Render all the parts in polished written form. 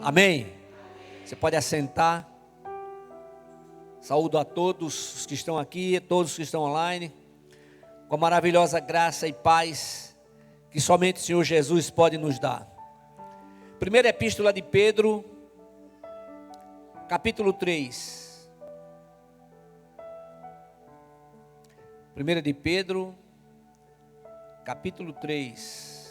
Amém? Você pode assentar. Saúdo a todos os que estão aqui, a todos os que estão online, com a maravilhosa graça e paz que somente o Senhor Jesus pode nos dar. Primeira epístola de Pedro, capítulo 3. Primeira de Pedro, capítulo 3.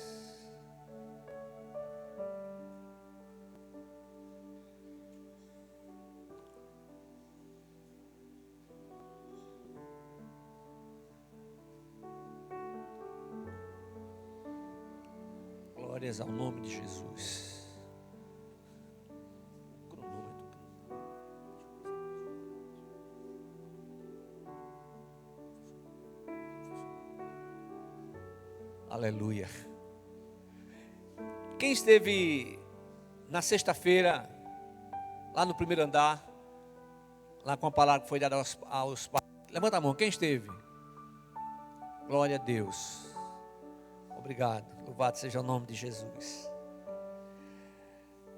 Glórias ao nome de Jesus. Aleluia. Quem esteve na sexta-feira, lá no primeiro andar, lá com a palavra que foi dada aos pais? Levanta a mão, quem esteve? Glória a Deus. Obrigado, louvado seja o nome de Jesus.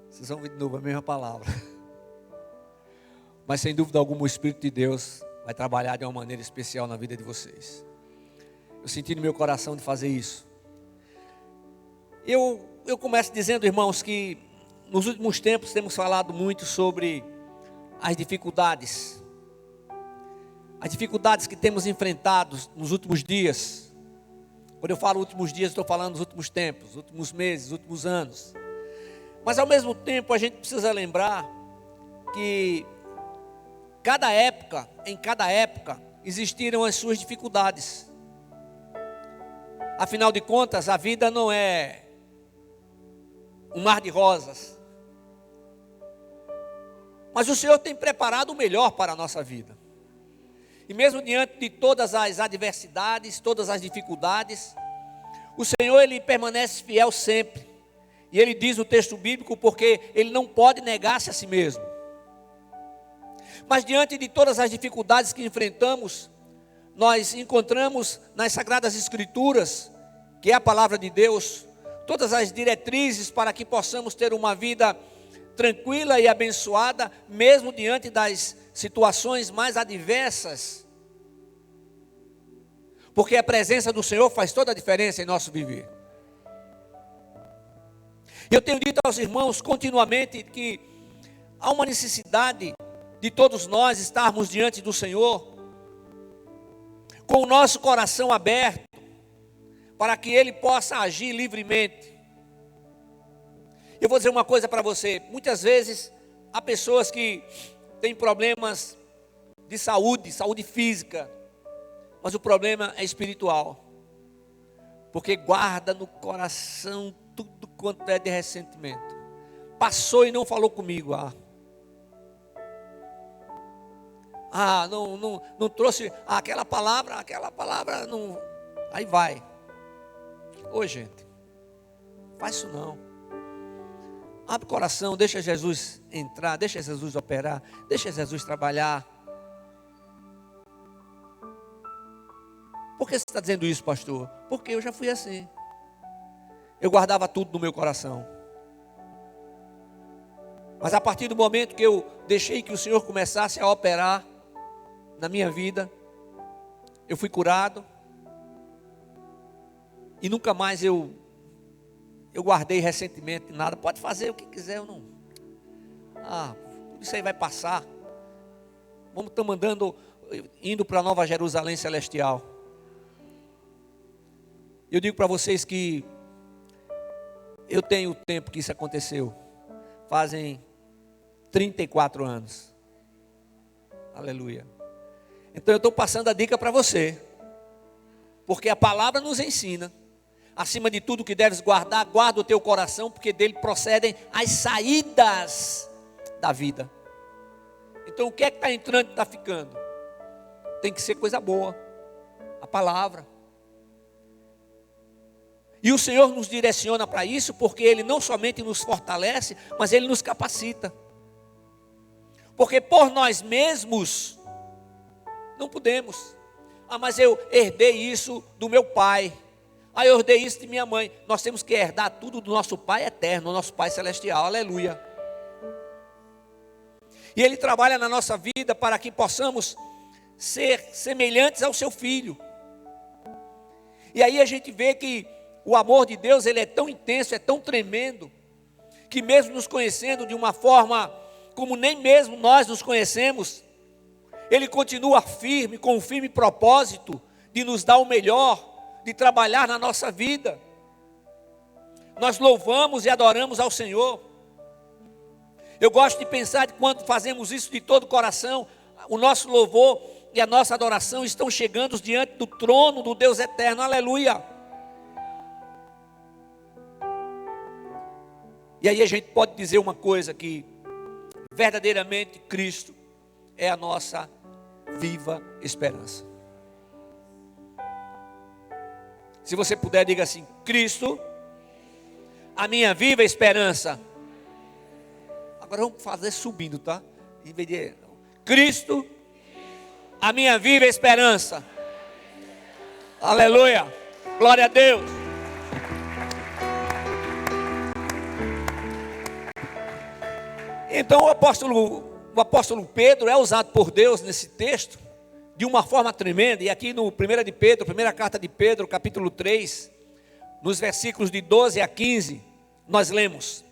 Vocês vão ver de novo a mesma palavra. Mas sem dúvida alguma o Espírito de Deus vai trabalhar de uma maneira especial na vida de vocês. Eu senti no meu coração de fazer isso. Eu começo dizendo, irmãos, que nos últimos tempos temos falado muito sobre as dificuldades. As dificuldades que temos enfrentado nos últimos dias. Quando eu falo últimos dias, estou falando dos últimos tempos, últimos meses, últimos anos. Mas ao mesmo tempo a gente precisa lembrar que em cada época, existiram as suas dificuldades. Afinal de contas, a vida não é um mar de rosas. Mas o Senhor tem preparado o melhor para a nossa vida. E mesmo diante de todas as adversidades, todas as dificuldades, o Senhor, Ele permanece fiel sempre. E Ele diz no texto bíblico, porque Ele não pode negar-se a si mesmo. Mas diante de todas as dificuldades que enfrentamos, nós encontramos nas Sagradas Escrituras, que é a palavra de Deus, todas as diretrizes para que possamos ter uma vida tranquila e abençoada, mesmo diante das situações mais adversas, porque a presença do Senhor faz toda a diferença em nosso viver. Eu tenho dito aos irmãos continuamente que há uma necessidade de todos nós estarmos diante do Senhor, com o nosso coração aberto, para que Ele possa agir livremente. Eu vou dizer uma coisa para você, muitas vezes há pessoas que têm problemas de saúde física, mas o problema é espiritual, porque guarda no coração tudo quanto é de ressentimento. Passou e não falou comigo, não trouxe aquela palavra não, aí vai. Ô gente, faz isso não. Abre o coração, deixa Jesus entrar, deixa Jesus operar, deixa Jesus trabalhar. Por que você está dizendo isso, pastor? Porque eu já fui assim. Eu guardava tudo no meu coração. Mas a partir do momento que eu deixei que o Senhor começasse a operar na minha vida, eu fui curado. E nunca mais eu guardei ressentimento em nada. Pode fazer o que quiser, eu não. Isso aí vai passar. Estamos indo para a Nova Jerusalém Celestial. Eu digo para vocês que eu tenho o tempo que isso aconteceu. Fazem 34 anos. Aleluia. Então eu estou passando a dica para você. Porque a palavra nos ensina. Acima de tudo que deves guardar, guarda o teu coração, porque dele procedem as saídas da vida. Então o que é que está entrando e está ficando? Tem que ser coisa boa. A palavra. E o Senhor nos direciona para isso, porque Ele não somente nos fortalece, mas Ele nos capacita. Porque por nós mesmos, não podemos. Mas eu herdei isso do meu pai. Eu herdei isso de minha mãe. Nós temos que herdar tudo do nosso Pai eterno, do nosso Pai celestial. Aleluia. E Ele trabalha na nossa vida para que possamos ser semelhantes ao seu Filho. E aí a gente vê que o amor de Deus, ele é tão intenso, é tão tremendo, que mesmo nos conhecendo de uma forma como nem mesmo nós nos conhecemos, Ele continua firme, com um firme propósito de nos dar o melhor, de trabalhar na nossa vida. Nós louvamos e adoramos ao Senhor. Eu gosto de pensar que quando fazemos isso de todo o coração, o nosso louvor e a nossa adoração estão chegando diante do trono do Deus eterno. Aleluia! E aí a gente pode dizer uma coisa, que verdadeiramente Cristo é a nossa viva esperança. Se você puder, diga assim: Cristo, a minha viva esperança. Agora vamos fazer subindo, tá? Em vez de Cristo, a minha viva esperança. Aleluia, glória a Deus. Então o apóstolo Pedro é usado por Deus nesse texto de uma forma tremenda. E aqui no 1 de Pedro, primeira carta de Pedro, capítulo 3, nos versículos de 12 a 15, nós lemos: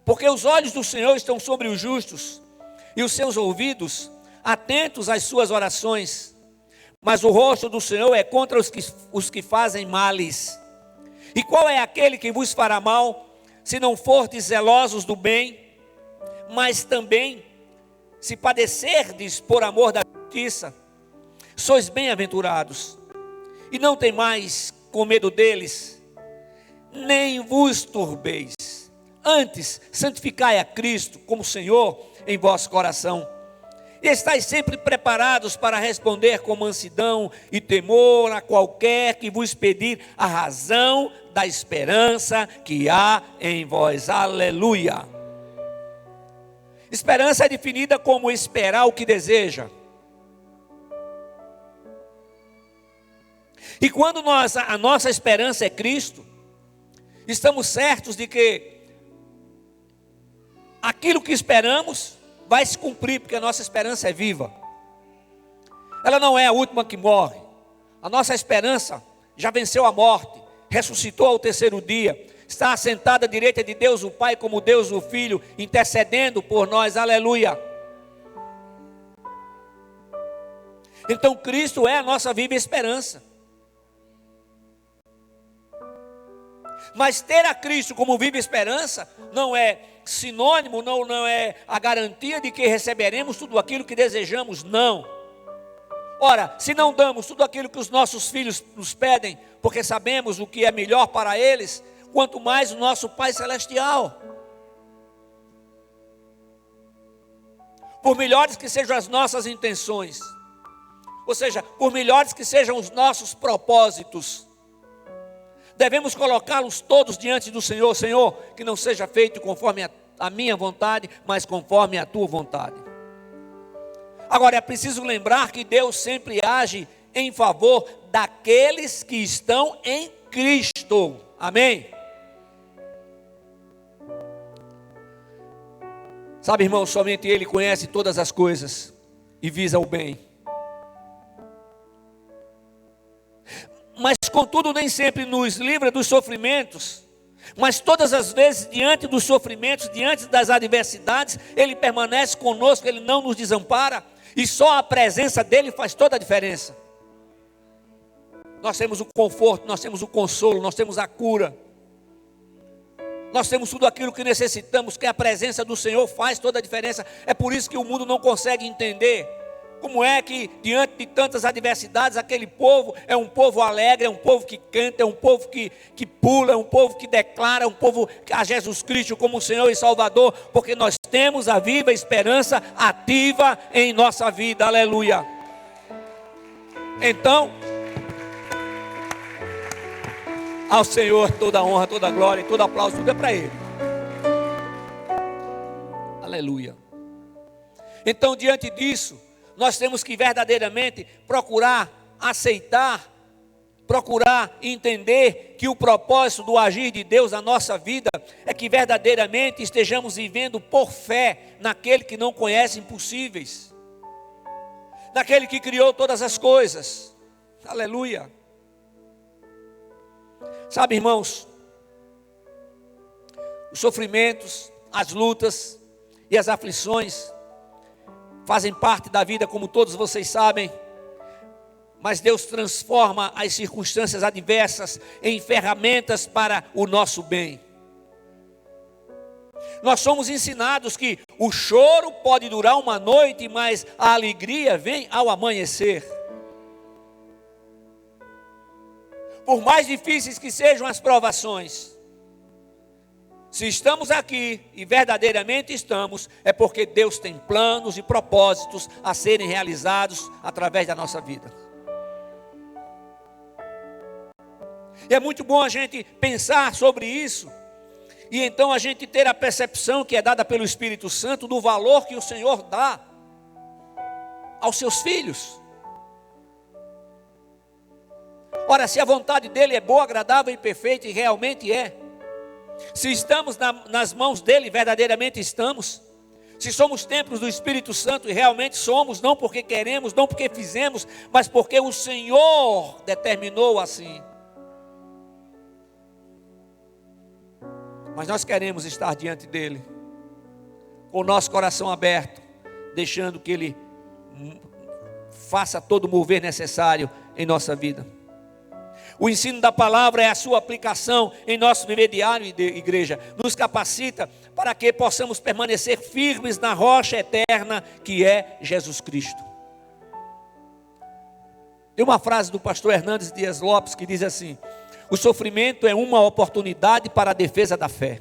porque os olhos do Senhor estão sobre os justos, e os seus ouvidos atentos às suas orações, mas o rosto do Senhor é contra os que fazem males. E qual é aquele que vos fará mal, se não fordes zelosos do bem? Mas também, se padecerdes por amor da justiça, sois bem-aventurados. E não temais com medo deles, nem vos turbeis. Antes, santificai a Cristo como Senhor em vosso coração. E estáis sempre preparados para responder com mansidão e temor a qualquer que vos pedir a razão da esperança que há em vós. Aleluia! Esperança é definida como esperar o que deseja. E quando a nossa esperança é Cristo, estamos certos de que aquilo que esperamos vai se cumprir, porque a nossa esperança é viva. Ela não é a última que morre. A nossa esperança já venceu a morte, ressuscitou ao terceiro dia, está assentada à direita de Deus o Pai, como Deus o Filho, intercedendo por nós. Aleluia! Então Cristo é a nossa viva esperança. Mas ter a Cristo como viva esperança não é sinônimo, não é a garantia de que receberemos tudo aquilo que desejamos, não. Ora, se não damos tudo aquilo que os nossos filhos nos pedem, porque sabemos o que é melhor para eles, quanto mais o nosso Pai Celestial. Por melhores que sejam as nossas intenções, ou seja, por melhores que sejam os nossos propósitos, devemos colocá-los todos diante do Senhor. Senhor, que não seja feito conforme a minha vontade, mas conforme a tua vontade. Agora é preciso lembrar que Deus sempre age em favor daqueles que estão em Cristo. Amém? Sabe, irmão, somente Ele conhece todas as coisas e visa o bem. Mas contudo nem sempre nos livra dos sofrimentos. Mas todas as vezes, diante dos sofrimentos, diante das adversidades, Ele permanece conosco, Ele não nos desampara. E só a presença dEle faz toda a diferença. Nós temos o conforto, nós temos o consolo, nós temos a cura. Nós temos tudo aquilo que necessitamos, que a presença do Senhor faz toda a diferença. É por isso que o mundo não consegue entender como é que diante de tantas adversidades, aquele povo é um povo alegre, é um povo que canta, é um povo que pula, é um povo que declara, é um povo a Jesus Cristo como Senhor e Salvador, porque nós temos a viva esperança ativa em nossa vida. Aleluia! Então, ao Senhor toda a honra, toda a glória e todo aplauso, tudo é para Ele. Aleluia. Então, diante disso, nós temos que verdadeiramente procurar aceitar, procurar entender que o propósito do agir de Deus na nossa vida é que verdadeiramente estejamos vivendo por fé naquele que não conhece impossíveis, naquele que criou todas as coisas. Aleluia. Sabe, irmãos, os sofrimentos, as lutas e as aflições fazem parte da vida, como todos vocês sabem, mas Deus transforma as circunstâncias adversas em ferramentas para o nosso bem. Nós somos ensinados que o choro pode durar uma noite, mas a alegria vem ao amanhecer. Por mais difíceis que sejam as provações, se estamos aqui, e verdadeiramente estamos, é porque Deus tem planos e propósitos a serem realizados através da nossa vida. E é muito bom a gente pensar sobre isso, e então a gente ter a percepção que é dada pelo Espírito Santo do valor que o Senhor dá aos seus filhos. Ora, se a vontade dele é boa, agradável e perfeita, e realmente é, se estamos nas mãos dele, verdadeiramente estamos. Se somos templos do Espírito Santo, e realmente somos, não porque queremos, não porque fizemos, mas porque o Senhor determinou assim. Mas nós queremos estar diante dele, com o nosso coração aberto, deixando que ele faça todo o mover necessário em nossa vida. O ensino da palavra é a sua aplicação em nosso viver diário de igreja. Nos capacita para que possamos permanecer firmes na rocha eterna que é Jesus Cristo. Tem uma frase do pastor Hernandes Dias Lopes que diz assim: o sofrimento é uma oportunidade para a defesa da fé.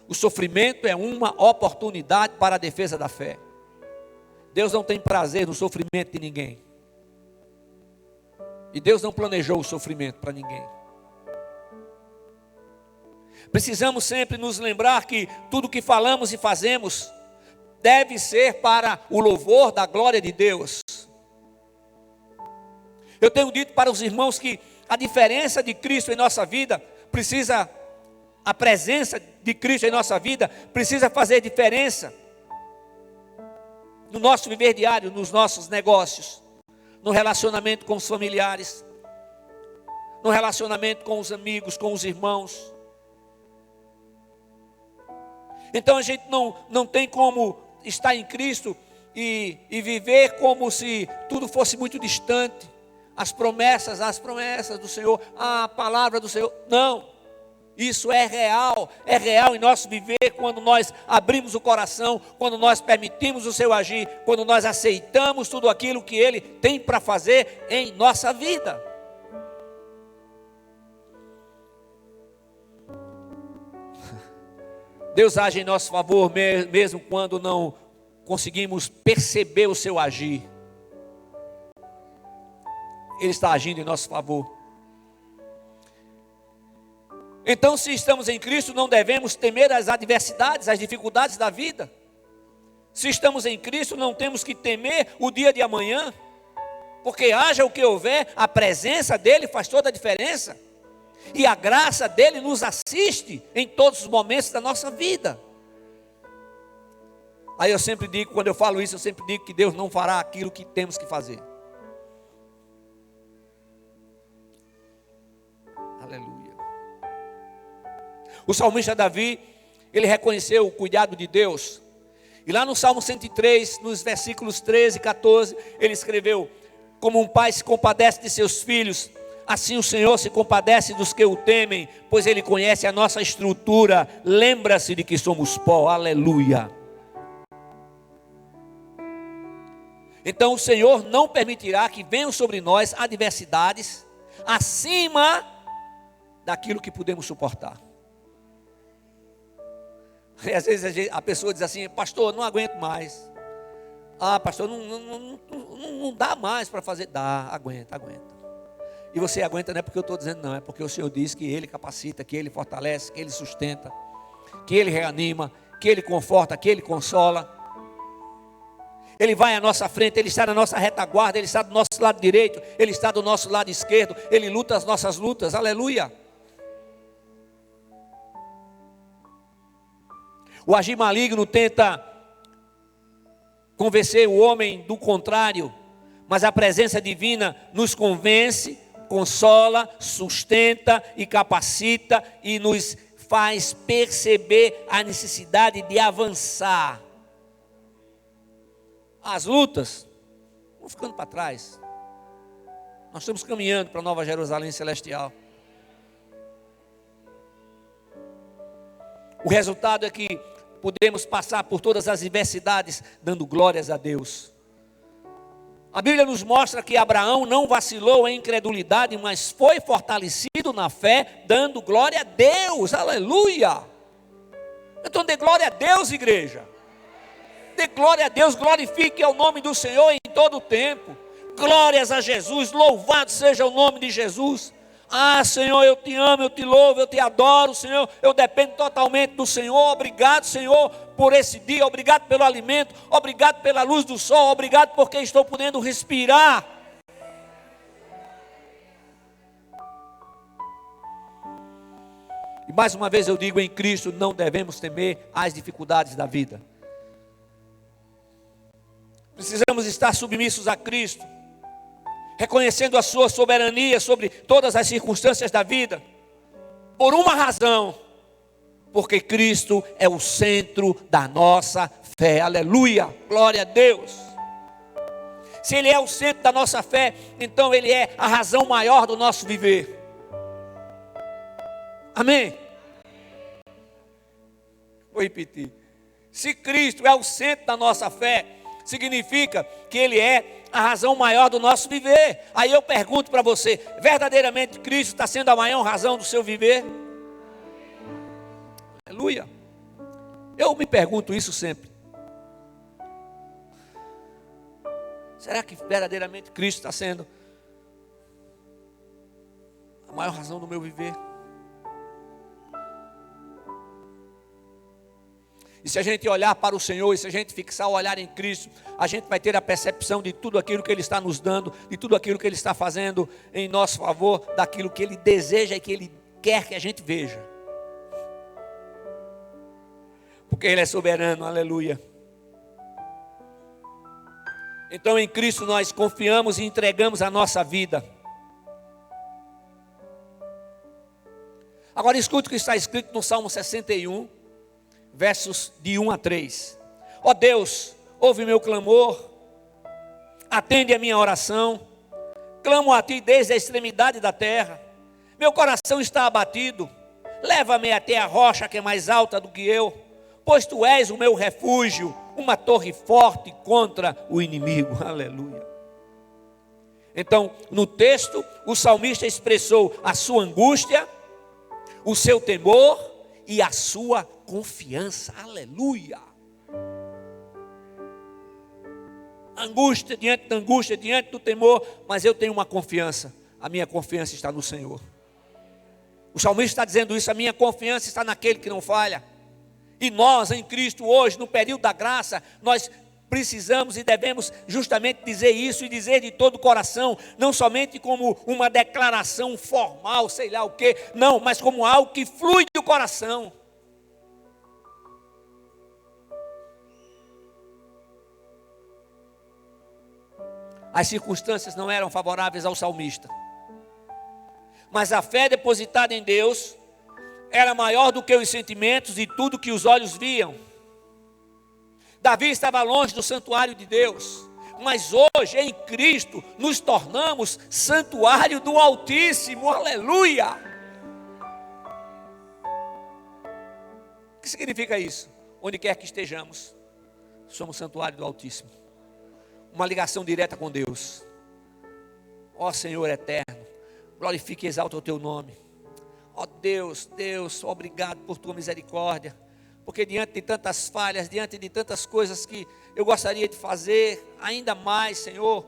O sofrimento é uma oportunidade para a defesa da fé. Deus não tem prazer no sofrimento de ninguém. E Deus não planejou o sofrimento para ninguém. Precisamos sempre nos lembrar que tudo que falamos e fazemos deve ser para o louvor da glória de Deus. Eu tenho dito para os irmãos que a diferença de Cristo em nossa vida a presença de Cristo em nossa vida precisa fazer diferença no nosso viver diário, nos nossos negócios, no relacionamento com os familiares, no relacionamento com os amigos, com os irmãos. Então a gente não tem como estar em Cristo e viver como se tudo fosse muito distante. As promessas do Senhor, a palavra do Senhor. Não, isso é real em nosso viver quando nós abrimos o coração, quando nós permitimos o seu agir, quando nós aceitamos tudo aquilo que Ele tem para fazer em nossa vida. Deus age em nosso favor mesmo quando não conseguimos perceber o seu agir. Ele está agindo em nosso favor. Então, se estamos em Cristo, não devemos temer as adversidades, as dificuldades da vida. Se estamos em Cristo, não temos que temer o dia de amanhã, porque haja o que houver, a presença dEle faz toda a diferença, e a graça dEle nos assiste em todos os momentos da nossa vida. Aí eu sempre digo, quando eu falo isso, eu sempre digo que Deus não fará aquilo que temos que fazer. Aleluia. O salmista Davi, ele reconheceu o cuidado de Deus. E lá no Salmo 103, nos versículos 13 e 14, ele escreveu: como um pai se compadece de seus filhos, assim o Senhor se compadece dos que o temem, pois Ele conhece a nossa estrutura, lembra-se de que somos pó. Aleluia. Então o Senhor não permitirá que venham sobre nós adversidades acima daquilo que podemos suportar. E às vezes a pessoa diz assim: pastor, não aguento mais. Ah, pastor, não dá mais para fazer. Dá, aguenta. E você aguenta não é porque eu estou dizendo, não, é porque o Senhor diz que Ele capacita, que Ele fortalece, que Ele sustenta, que Ele reanima, que Ele conforta, que Ele consola. Ele vai à nossa frente, Ele está na nossa retaguarda, Ele está do nosso lado direito, Ele está do nosso lado esquerdo, Ele luta as nossas lutas. Aleluia. O agir maligno tenta convencer o homem do contrário, mas a presença divina nos convence, consola, sustenta e capacita e nos faz perceber a necessidade de avançar. As lutas vão ficando para trás. Nós estamos caminhando para a Nova Jerusalém Celestial. O resultado é que podemos passar por todas as adversidades dando glórias a Deus. A Bíblia nos mostra que Abraão não vacilou em incredulidade, mas foi fortalecido na fé, dando glória a Deus. Aleluia! Então dê glória a Deus, igreja. Dê glória a Deus, glorifique o nome do Senhor em todo o tempo. Glórias a Jesus, louvado seja o nome de Jesus. Ah, Senhor, eu te amo, eu te louvo, eu te adoro, Senhor, eu dependo totalmente do Senhor. Obrigado, Senhor, por esse dia, obrigado pelo alimento, obrigado pela luz do sol, obrigado porque estou podendo respirar. E mais uma vez eu digo, em Cristo não devemos temer as dificuldades da vida. Precisamos estar submissos a Cristo, reconhecendo a sua soberania sobre todas as circunstâncias da vida, por uma razão, porque Cristo é o centro da nossa fé. Aleluia, glória a Deus. Se Ele é o centro da nossa fé, então Ele é a razão maior do nosso viver. Amém? Vou repetir. Se Cristo é o centro da nossa fé, significa que Ele é a razão maior do nosso viver. Aí eu pergunto para você, verdadeiramente Cristo está sendo a maior razão do seu viver? Aleluia. Eu me pergunto isso sempre. Será que verdadeiramente Cristo está sendo a maior razão do meu viver? E se a gente olhar para o Senhor, e se a gente fixar o olhar em Cristo, a gente vai ter a percepção de tudo aquilo que Ele está nos dando, de tudo aquilo que Ele está fazendo em nosso favor, daquilo que Ele deseja e que Ele quer que a gente veja. Porque Ele é soberano, aleluia. Então em Cristo nós confiamos e entregamos a nossa vida. Agora escute o que está escrito no Salmo 61. Versos de 1 a 3. Ó Deus, ouve meu clamor, atende a minha oração, clamo a Ti desde a extremidade da terra, meu coração está abatido, leva-me até a rocha que é mais alta do que eu, pois Tu és o meu refúgio, uma torre forte contra o inimigo. Aleluia. Então, no texto, o salmista expressou a sua angústia, o seu temor e a sua confiança. Aleluia. Angústia diante da angústia, diante do temor, mas eu tenho uma confiança. A minha confiança está no Senhor. O salmista está dizendo isso, a minha confiança está naquele que não falha. E nós em Cristo hoje, no período da graça, nós precisamos e devemos justamente dizer isso e dizer de todo o coração, não somente como uma declaração formal, sei lá o que, não, mas como algo que flui do coração. As circunstâncias não eram favoráveis ao salmista, mas a fé depositada em Deus era maior do que os sentimentos e tudo que os olhos viam. Davi estava longe do santuário de Deus, mas hoje em Cristo nos tornamos santuário do Altíssimo. Aleluia! O que significa isso? Onde quer que estejamos, somos santuário do Altíssimo. Uma ligação direta com Deus. Ó Senhor eterno, glorifique e exalta o Teu nome. Ó Deus, Deus, obrigado por Tua misericórdia, porque diante de tantas falhas, diante de tantas coisas que eu gostaria de fazer, ainda mais, Senhor,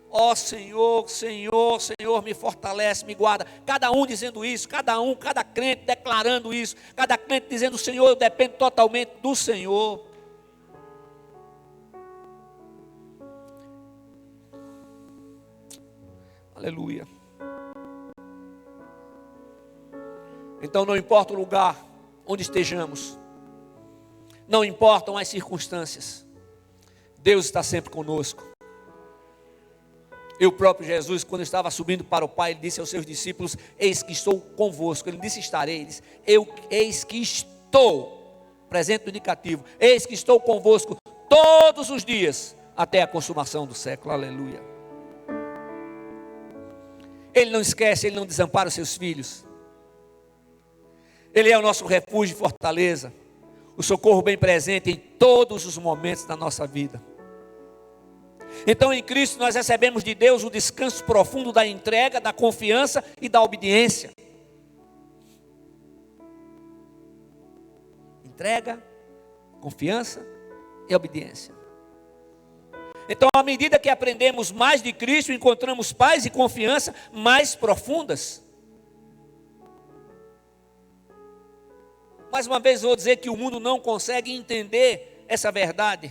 ó Senhor, Senhor, Senhor, me fortalece, me guarda. Cada um dizendo isso, cada crente declarando isso, cada crente dizendo: Senhor, eu dependo totalmente do Senhor. Aleluia. Então não importa o lugar onde estejamos, não importam as circunstâncias, Deus está sempre conosco. E o próprio Jesus, quando estava subindo para o Pai, ele disse aos seus discípulos: eis que estou convosco. Ele disse estarei, ele disse, eis que estou, presente no indicativo, eis que estou convosco todos os dias, até a consumação do século. Aleluia. Ele não esquece, ele não desampara os seus filhos. Ele é o nosso refúgio e fortaleza, o socorro bem presente em todos os momentos da nossa vida. Então em Cristo nós recebemos de Deus o descanso profundo da entrega, da confiança e da obediência. Entrega, confiança e obediência. Então, à medida que aprendemos mais de Cristo, encontramos paz e confiança mais profundas. Mais uma vez vou dizer que o mundo não consegue entender essa verdade.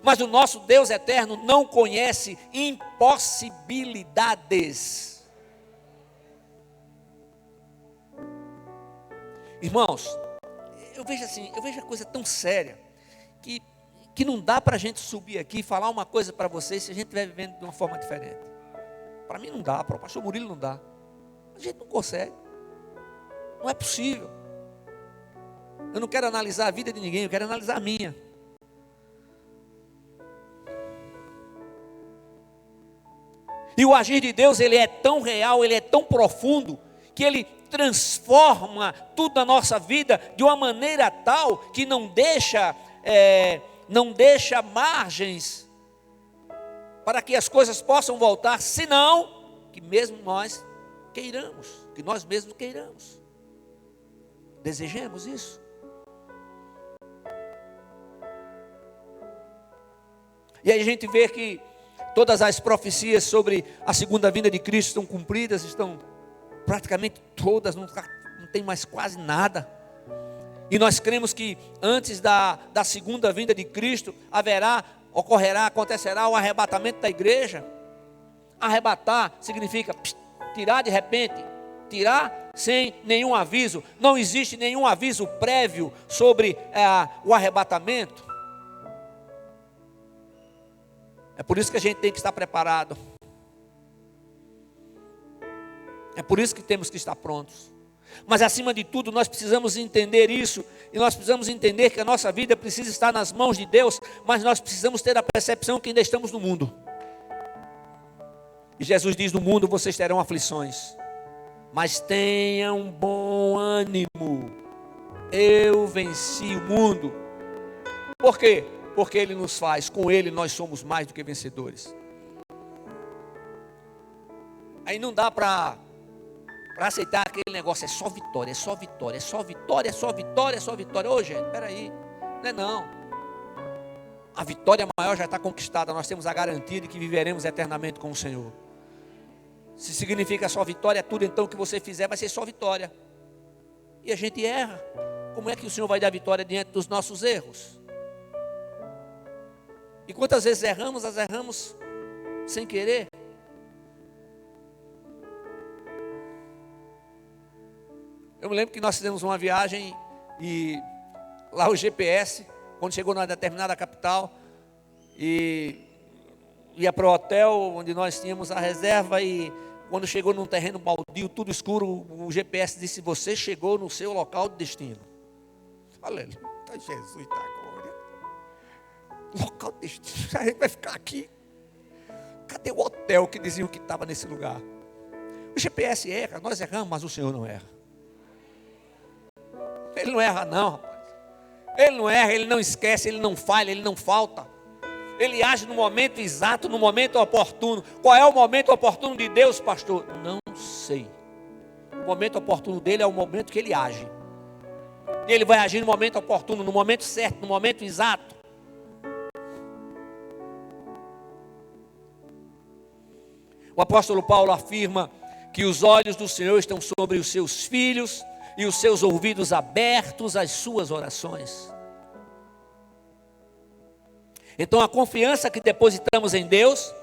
Mas o nosso Deus eterno não conhece impossibilidades. Irmãos, eu vejo a coisa tão séria, que não dá para a gente subir aqui e falar uma coisa para vocês se a gente estiver vivendo de uma forma diferente. Para mim não dá, para o pastor Murilo não dá. A gente não consegue. Não é possível. Eu não quero analisar a vida de ninguém, eu quero analisar a minha. E o agir de Deus, ele é tão real, ele é tão profundo, que ele transforma tudo na nossa vida de uma maneira tal que não deixa margens para que as coisas possam voltar, senão que mesmo nós queiramos, que nós mesmos queiramos. Desejemos isso. E aí a gente vê que todas as profecias sobre a segunda vinda de Cristo estão cumpridas, estão praticamente todas, não tem mais quase nada. E nós cremos que antes da segunda vinda de Cristo acontecerá o arrebatamento da igreja. Arrebatar significa tirar de repente, tirar sem nenhum aviso. Não existe nenhum aviso prévio sobre o arrebatamento. É por isso que a gente tem que estar preparado. É por isso que temos que estar prontos. Mas acima de tudo nós precisamos entender isso. E nós precisamos entender que a nossa vida precisa estar nas mãos de Deus. Mas nós precisamos ter a percepção que ainda estamos no mundo. E Jesus diz: no mundo vocês terão aflições, mas tenham bom ânimo. Eu venci o mundo. Por quê? Porque Ele nos faz, com Ele nós somos mais do que vencedores. Aí não dá para aceitar aquele negócio, é só vitória, é só vitória, é só vitória, é só vitória, é só vitória. Ô gente, peraí, não é não. A vitória maior já está conquistada, nós temos a garantia de que viveremos eternamente com o Senhor. Se significa só vitória, tudo então que você fizer vai ser só vitória. E a gente erra. Como é que o Senhor vai dar vitória diante dos nossos erros? E quantas vezes erramos, as erramos sem querer. Eu me lembro que nós fizemos uma viagem e lá o GPS, quando chegou numa determinada capital, e ia para o hotel onde nós tínhamos a reserva, e quando chegou num terreno baldio, tudo escuro, o GPS disse: você chegou no seu local de destino. Aleluia, Jesus da glória. Local de destino, a gente vai ficar aqui. Cadê o hotel que diziam que estava nesse lugar? O GPS erra, nós erramos, mas o Senhor não erra. Ele não erra não, rapaz. Ele não erra, Ele não esquece, Ele não falha, Ele não falta. Ele age no momento exato, no momento oportuno. Qual é o momento oportuno de Deus, pastor? Não sei. O momento oportuno dele é o momento que Ele age. E Ele vai agir no momento oportuno, no momento certo, no momento exato. O apóstolo Paulo afirma que os olhos do Senhor estão sobre os seus filhos e os seus ouvidos abertos às suas orações. Então a confiança que depositamos em Deus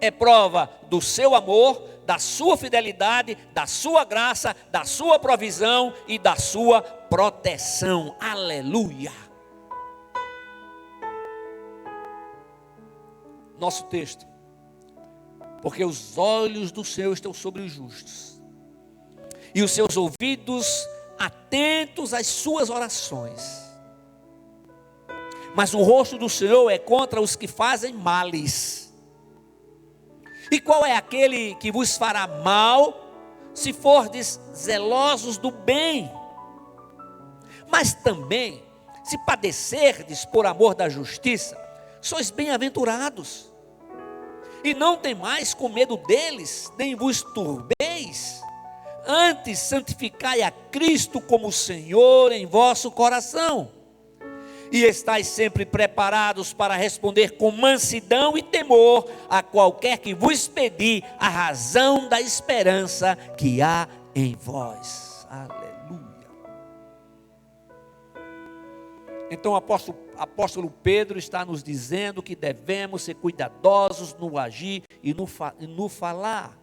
é prova do seu amor, da sua fidelidade, da sua graça, da sua provisão e da sua proteção. Aleluia. Nosso texto. Porque os olhos do Senhor estão sobre os justos, e os seus ouvidos atentos às suas orações. Mas o rosto do Senhor é contra os que fazem males. E qual é aquele que vos fará mal, se fordes zelosos do bem? Mas também, se padecerdes por amor da justiça, sois bem-aventurados. E não temais com medo deles, nem vos turbeis. Antes santificai a Cristo como Senhor em vosso coração. E estais sempre preparados para responder com mansidão e temor a qualquer que vos pedir a razão da esperança que há em vós. Aleluia. Então o apóstolo Pedro está nos dizendo que devemos ser cuidadosos no agir e no falar.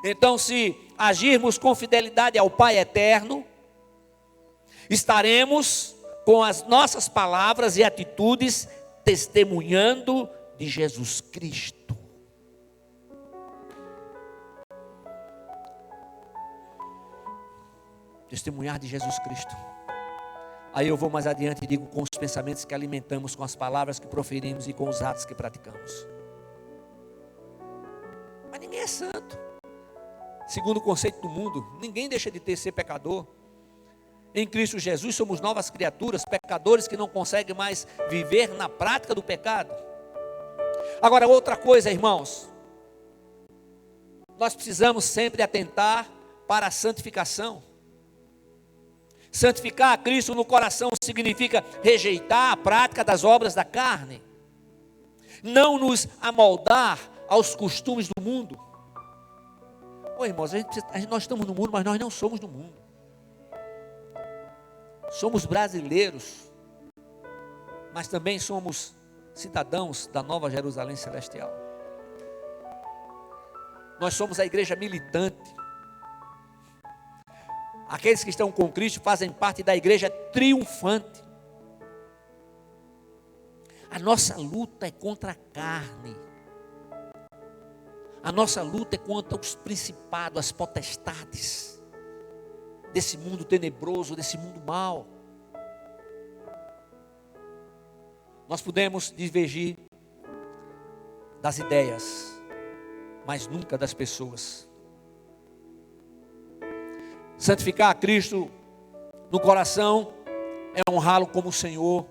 Então, se agirmos com fidelidade ao Pai eterno, estaremos com as nossas palavras e atitudes testemunhando de Jesus Cristo. Testemunhar de Jesus Cristo. Aí eu vou mais adiante e digo: com os pensamentos que alimentamos, com as palavras que proferimos e com os atos que praticamos. Mas ninguém é santo. Segundo o conceito do mundo, ninguém deixa de ser pecador. Em Cristo Jesus somos novas criaturas, pecadores que não conseguem mais viver na prática do pecado. Agora, outra coisa, irmãos, nós precisamos sempre atentar para a santificação. Santificar a Cristo no coração significa rejeitar a prática das obras da carne, não nos amoldar aos costumes do mundo. Ô irmãos, nós estamos no mundo, mas nós não somos do mundo. Somos brasileiros, mas também somos cidadãos da Nova Jerusalém Celestial. Nós somos a igreja militante. Aqueles que estão com Cristo fazem parte da igreja triunfante. A nossa luta é contra a carne. A nossa luta é contra os principados, as potestades desse mundo tenebroso, desse mundo mau. Nós podemos divergir das ideias, mas nunca das pessoas. Santificar a Cristo no coração é honrá-lo como Senhor,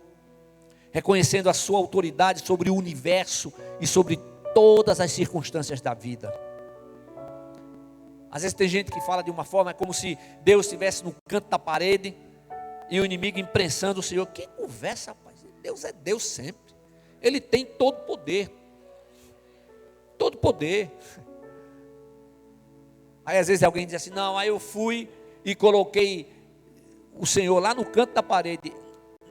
reconhecendo a sua autoridade sobre o universo e sobre todas as circunstâncias da vida. Às vezes tem gente que fala de uma forma, é como se Deus estivesse no canto da parede e o inimigo imprensando o Senhor. Que conversa, rapaz? Deus é Deus sempre. Ele tem todo poder. Todo poder. Aí às vezes alguém diz assim: não, aí eu fui e coloquei o Senhor lá no canto da parede.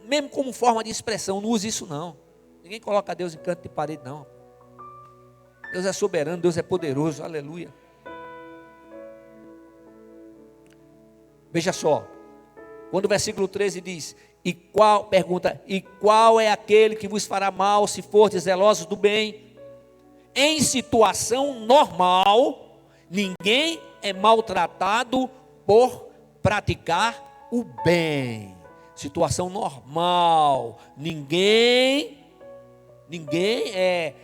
Mesmo como forma de expressão, não use isso não. Ninguém coloca Deus em canto de parede não. Deus é soberano, Deus é poderoso, aleluia. Veja só, quando o versículo 13 diz: e qual é aquele que vos fará mal, se fordes zelosos do bem? Em situação normal, ninguém é maltratado por praticar o bem. Situação normal, ninguém é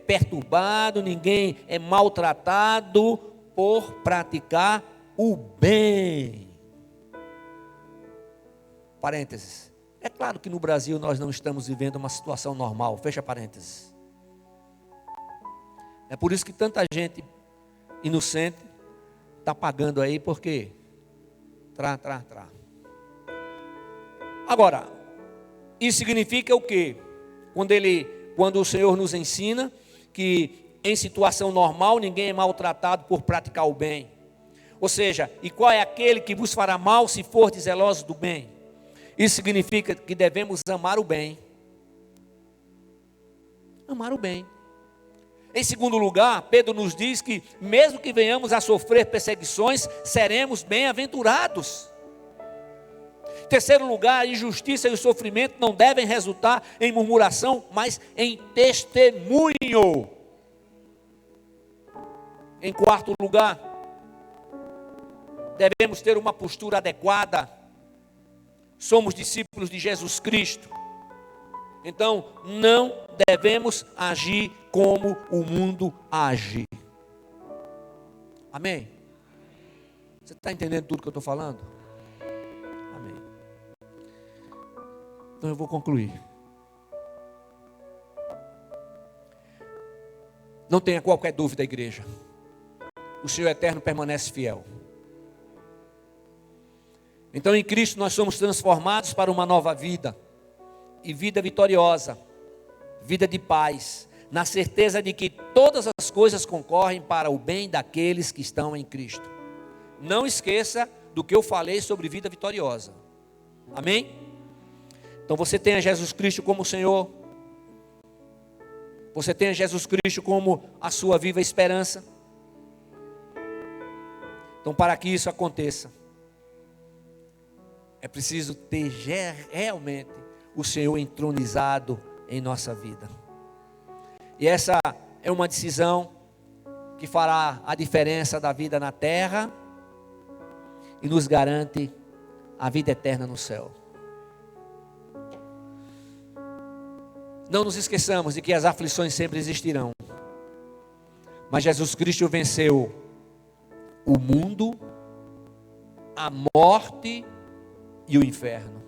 perturbado, ninguém é maltratado por praticar o bem. Parênteses. É claro que no Brasil nós não estamos vivendo uma situação normal. Fecha parênteses. É por isso que tanta gente inocente está pagando aí, porque Agora, isso significa o quê? Quando o Senhor nos ensina que em situação normal ninguém é maltratado por praticar o bem. Ou seja, e qual é aquele que vos fará mal se fordes zelosos do bem? Isso significa que devemos amar o bem. Amar o bem. Em segundo lugar, Pedro nos diz que mesmo que venhamos a sofrer perseguições, seremos bem-aventurados. Em terceiro lugar, a injustiça e o sofrimento não devem resultar em murmuração, mas em testemunho. Em quarto lugar, devemos ter uma postura adequada. Somos discípulos de Jesus Cristo. Então, não devemos agir como o mundo age. Amém? Você está entendendo tudo que eu estou falando? Amém. Então eu vou concluir. Não tenha qualquer dúvida, igreja. O Senhor eterno permanece fiel. Então em Cristo nós somos transformados para uma nova vida. E vida vitoriosa. Vida de paz. Na certeza de que todas as coisas concorrem para o bem daqueles que estão em Cristo. Não esqueça do que eu falei sobre vida vitoriosa. Amém? Então você tenha Jesus Cristo como Senhor. Você tenha Jesus Cristo como a sua viva esperança. Então para que isso aconteça, é preciso ter realmente o Senhor entronizado em nossa vida. E essa é uma decisão que fará a diferença da vida na terra e nos garante a vida eterna no céu. Não nos esqueçamos de que as aflições sempre existirão. Mas Jesus Cristo venceu o mundo, a morte e o inferno.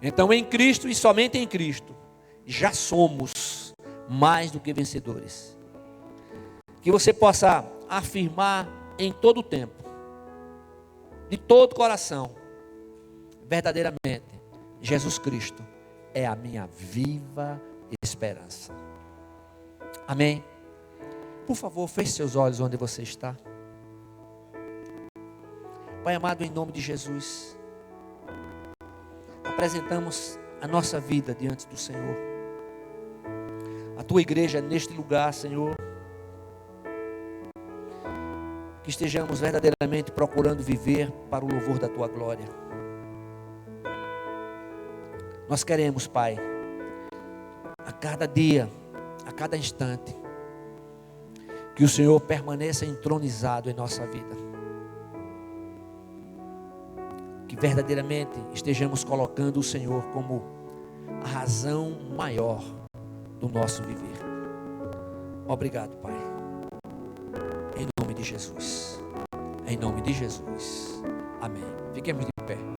Então em Cristo e somente em Cristo, já somos mais do que vencedores. Que você possa afirmar em todo o tempo, de todo o coração, verdadeiramente, Jesus Cristo é a minha viva esperança. Amém? Por favor, feche seus olhos onde você está. Pai amado, em nome de Jesus, apresentamos a nossa vida diante do Senhor. A tua igreja neste lugar, Senhor. Que estejamos verdadeiramente procurando viver para o louvor da tua glória. Nós queremos, Pai, a cada dia, a cada instante, que o Senhor permaneça entronizado em nossa vida. Que verdadeiramente estejamos colocando o Senhor como a razão maior do nosso viver. Obrigado, Pai. Em nome de Jesus. Em nome de Jesus. Amém. Fiquemos de pé.